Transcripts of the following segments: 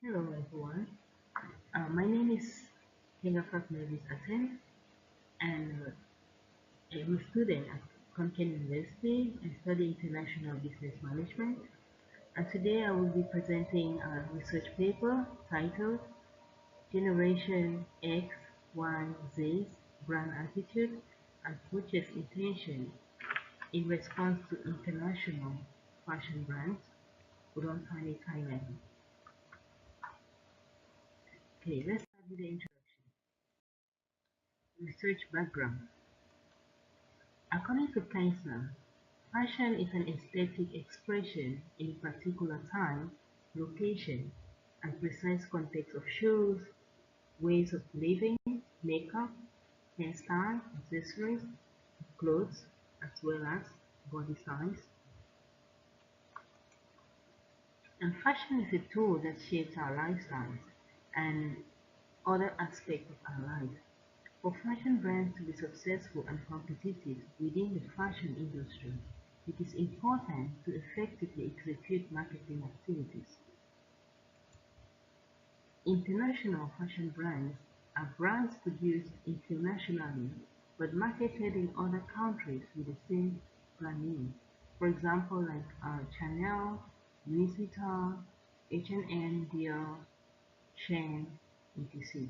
Hello everyone. My name is Nkengafac Melvis Atem, and I'm a student at Khon University and study international business management. And today I will be presenting a research paper titled Generation X, Y, Z's Brand Attitude and Purchase Intention in Response to International Fashion Brands, Udon Thani, Thailand. Okay, let's start with the introduction. Research background. According to Kaen, fashion is an aesthetic expression in a particular time, location, and precise context of shoes, ways of living, makeup, hairstyle, accessories, clothes, as well as body size. And fashion is a tool that shapes our lifestyles and other aspects of our life. For fashion brands to be successful and competitive within the fashion industry, it is important to effectively execute marketing activities. International fashion brands are brands produced internationally but marketed in other countries with the same brand name. For example, like Chanel, Louis Vuitton, H&M, Dior, Shein, etc.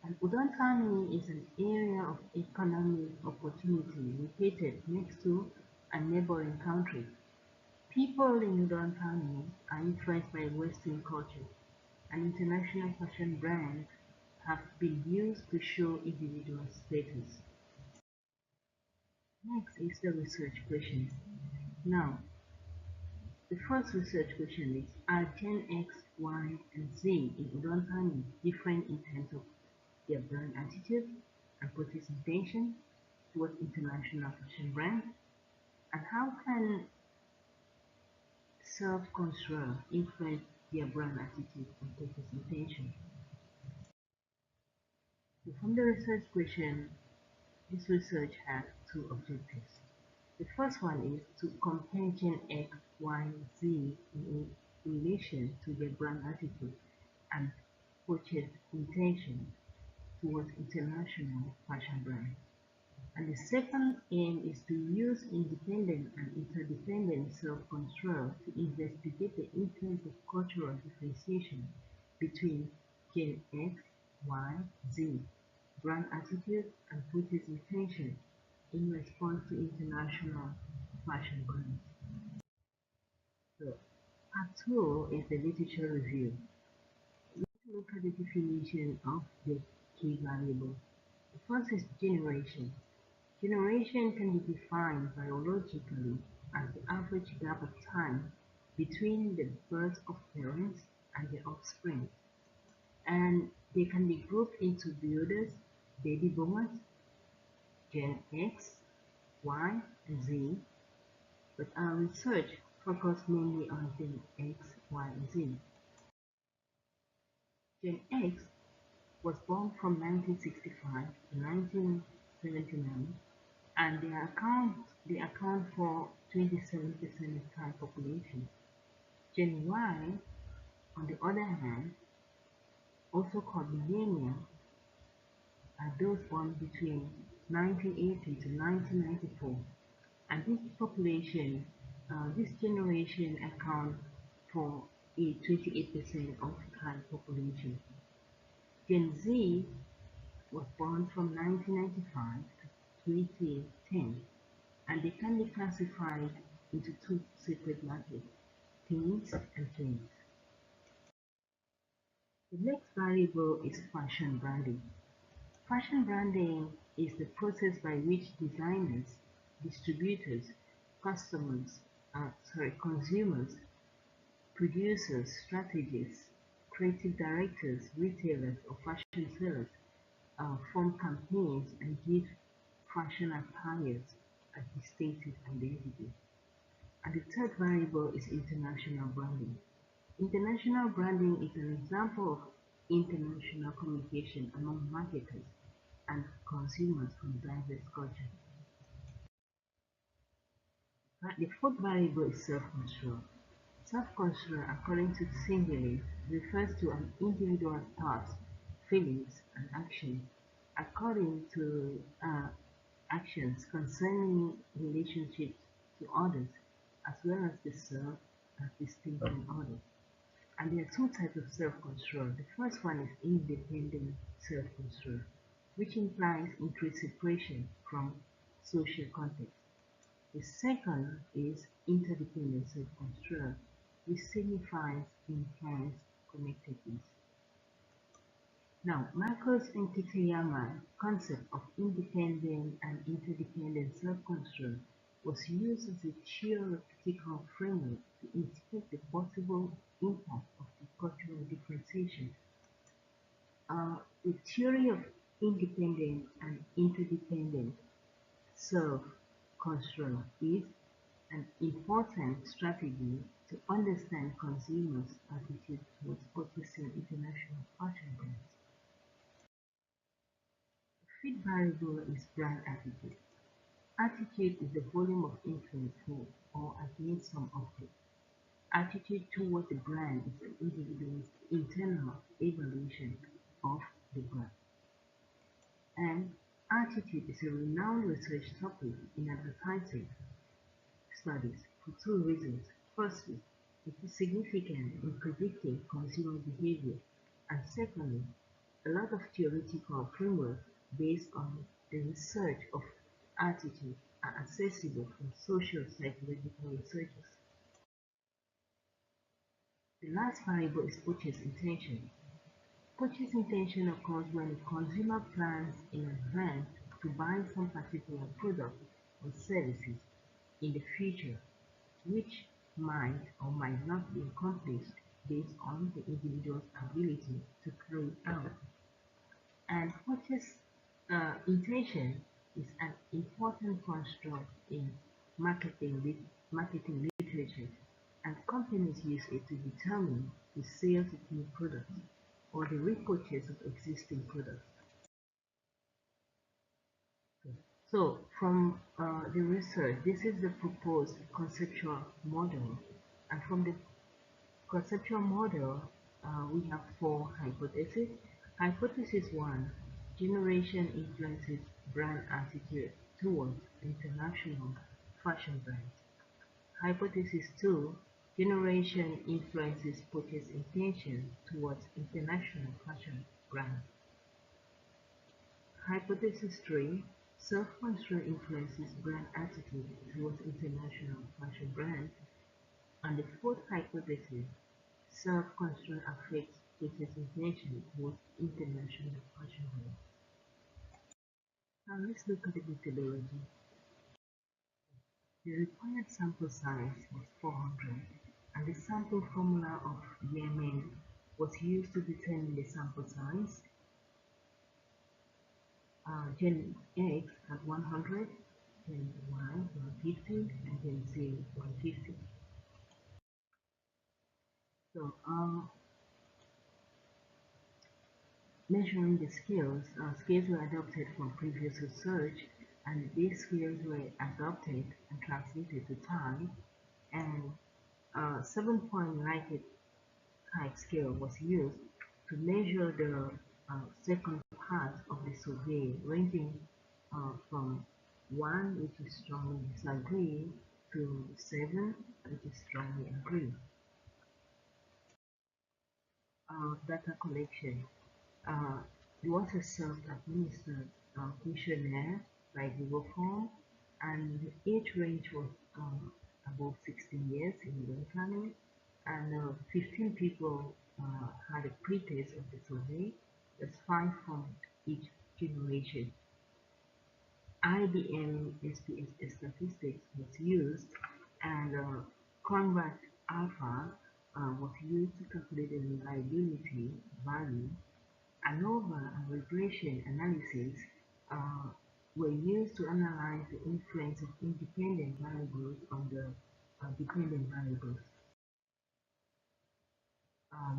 And Udon Thani is an area of economic opportunity located next to a neighboring country. People in Udon Thani are influenced by Western culture, and international fashion brands have been used to show individual status. Next is the research question. Now, the first research question is, are Gen X, Y, and Z in Udon Thani different in terms of their brand attitude and purchase intention towards international fashion brands? And how can self-control influence their brand attitude and purchase intention? So from the research question, this research has two objectives. The first one is to compare Gen X, Y, Z in relation to their brand attitude and purchase intention towards international fashion brands. And the second aim is to use independent and interdependent self-control to investigate the influence of cultural differentiation between Gen X, Y, Z, brand attitude, and purchase intention in response to international fashion brands. So, part two is the literature review. Let's look at the definition of the key variable. The first is generation. Generation can be defined biologically as the average gap of time between the birth of parents and their offspring, and they can be grouped into builders, baby boomers, Gen X, Y, and Z, but our research focused mainly on Gen X, Y, and Z. Gen X was born from 1965 to 1979, and they account for 27% of Thai population. Gen Y, on the other hand, also called millennial, are those born between 1980 to 1994, and this generation account for 28% of Thai population. Gen Z was born from 1995 to 2010, and they can be classified into two separate markets, teens and tweens. The next variable is fashion branding. Fashion branding is the process by which designers, distributors, customers, consumers, producers, strategists, creative directors, retailers, or fashion sellers form campaigns and give fashion attires a distinctive identity. And the third variable is international branding. International branding is an example of international communication among marketers and consumers from diverse cultures. The fourth variable is self-control. Self-construct, according to Singley, refers to an individual's thoughts, feelings, and actions according to actions concerning relationships to others, as well as the self as distinct from others. And there are two types of self-control. The first one is independent self-control, which implies increased separation from social context. The second is interdependent self-control, which signifies enhanced connectedness. Now, Marcos and Kitayama's concept of independent and interdependent self-control was used as a theoretical framework to inspect the possible impact of the cultural differentiation. The theory of independent and interdependent self-control is an important strategy to understand consumers' attitude towards purchasing international fashion brands. The fifth variable is brand attitude. Attitude is the volume of influence for or against some object. Attitude towards the brand is an individual's internal evaluation of the brand. And attitude is a renowned research topic in advertising studies for two reasons. Firstly, it is significant in predicting consumer behavior, and secondly, a lot of theoretical frameworks based on the research of attitude are accessible from social psychological researchers. The last variable is purchase intention. Purchase intention occurs when a consumer plans in advance to buy some particular product or services in the future, which might or might not be accomplished based on the individual's ability to carry out. And purchase intention is an important construct in marketing literature, and companies use it to determine the sales of new products or the repurchase of existing products. So, from the research, this is the proposed conceptual model, and from the conceptual model, we have four hypotheses. Hypothesis 1, generation influences brand attitude towards international fashion brands. Hypothesis 2, generation influences purchase intention towards international fashion brands. Hypothesis 3, self-control influences brand attitude towards international fashion brands. And the fourth hypothesis, self-control affects purchase intention towards international fashion brands. Now let's look at the methodology. The required sample size was 400, and the sample formula of Yemen was used to determine the sample size. Gen X at 100, Gen Y 150, and Gen Z 150. So, measuring the scales, scales were adopted from previous research, and these scales were adopted and translated to Thai, and 7-point Likert type scale was used to measure the second part of the survey, ranging from 1, which is strongly disagree, to 7, which is strongly agree. Data collection. It was a self-administered questionnaire by Google Form, and the age range was above 16 years in the family, and 15 people had a pre-test of the survey. That's 5 from each generation. IBM SPSS statistics was used, and Conrad alpha was used to calculate the reliability value. ANOVA and regression analysis uh, were used to analyze the influence of independent variables on the dependent variables.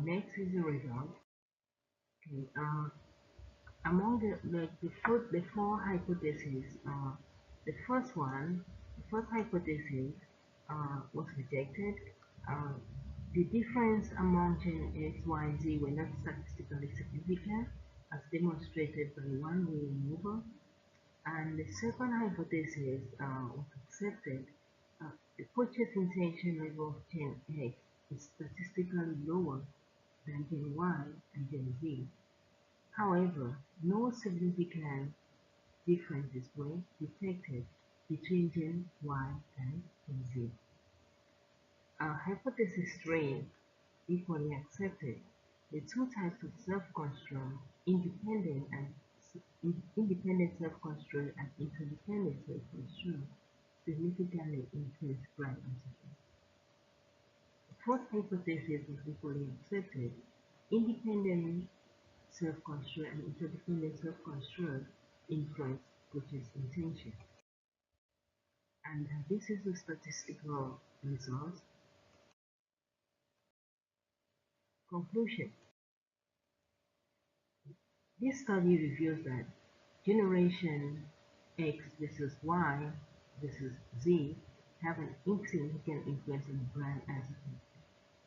Next is the result. Okay, among the four hypotheses, the first one, the first hypothesis was rejected. Uh, The difference among Gen X, Y, and Z were not statistically significant, as demonstrated by one-way removal, and the second hypothesis was accepted. The purchase intention level of Gen X is statistically lower than Gen Y and Gen Z. However, no significant differences were detected between Gen Y and Gen Z. Hypothesis 3, equally accepted. The two types of self-control, independent independent self-control and interdependent self-control, significantly increase brand entity. The fourth hypothesis is equally accepted. Independent self-control and interdependent self-control influence purchase intention. And this is the statistical results. Conclusion. This study reveals that Generation X versus Y versus Z have an insignificant influence on brand attitude.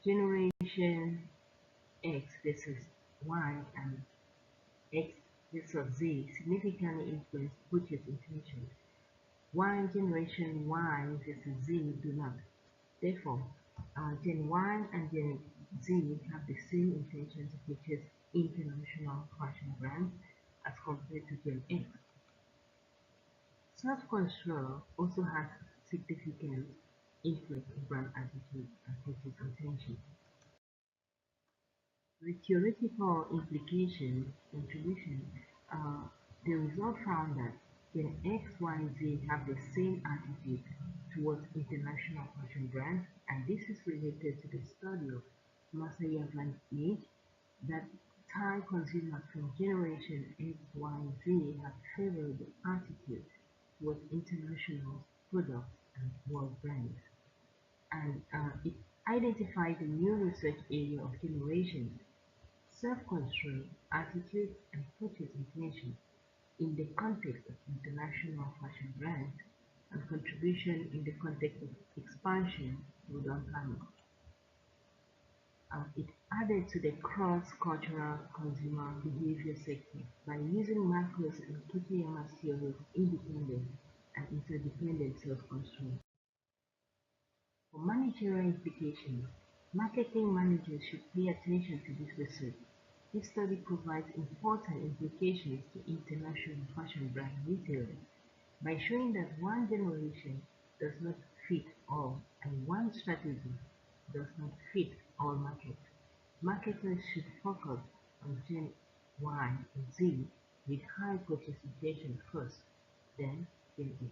Generation X versus Y and X versus Z significantly influence purchase intention, while Generation Y versus Z do not. Therefore, Gen Y and Gen Z have the same intention to purchase international fashion brands as compared to Gen X. Self-control also has significant influence on brand attitude and purchase intention. The theoretical implication contribution, the result found that Gen X, Y, and Z have the same attitude towards international fashion brands, and this is related to the study of Masaya Van Eek that Thai consumers from Generation X, Y, and Z have favorable attitude towards international products and world brands. And it identified a new research area of generations, self-control, attitude, and purchase intention in the context of international fashion brands and contribution in the context of expansion to the planet. It added to the cross-cultural consumer behavior sector by using macros and Kitayama's theory of independent and interdependent self-control. For managerial implications, marketing managers should pay attention to this research. This study provides important implications to international fashion brand retailers by showing that one generation does not fit all and one strategy does not fit all markets. Marketers should focus on Gen Y and Z with high purchase intention first, then Gen X.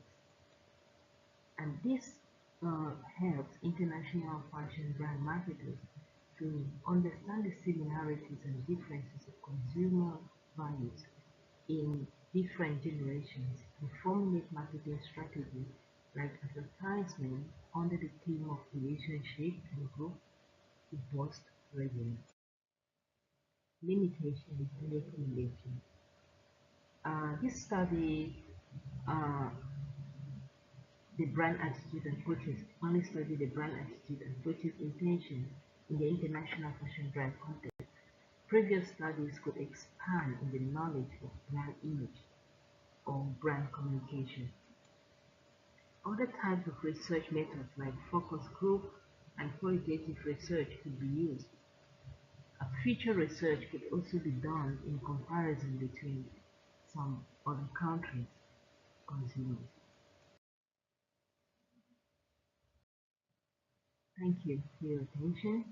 And this helps international fashion brand marketers to understand the similarities and differences of consumer values in different generations and formulate marketing strategies like advertisement under the theme of relationship and growth to boost revenue. Limitations and recommendations. This study uh, the brand attitude and purchase only study the brand attitude and purchase intention in the international fashion brand context. Previous studies could expand in the knowledge of brand image or brand communication. Other types of research methods like focus group and qualitative research could be used. Future research could also be done in comparison between some other countries' consumers. Thank you for your attention.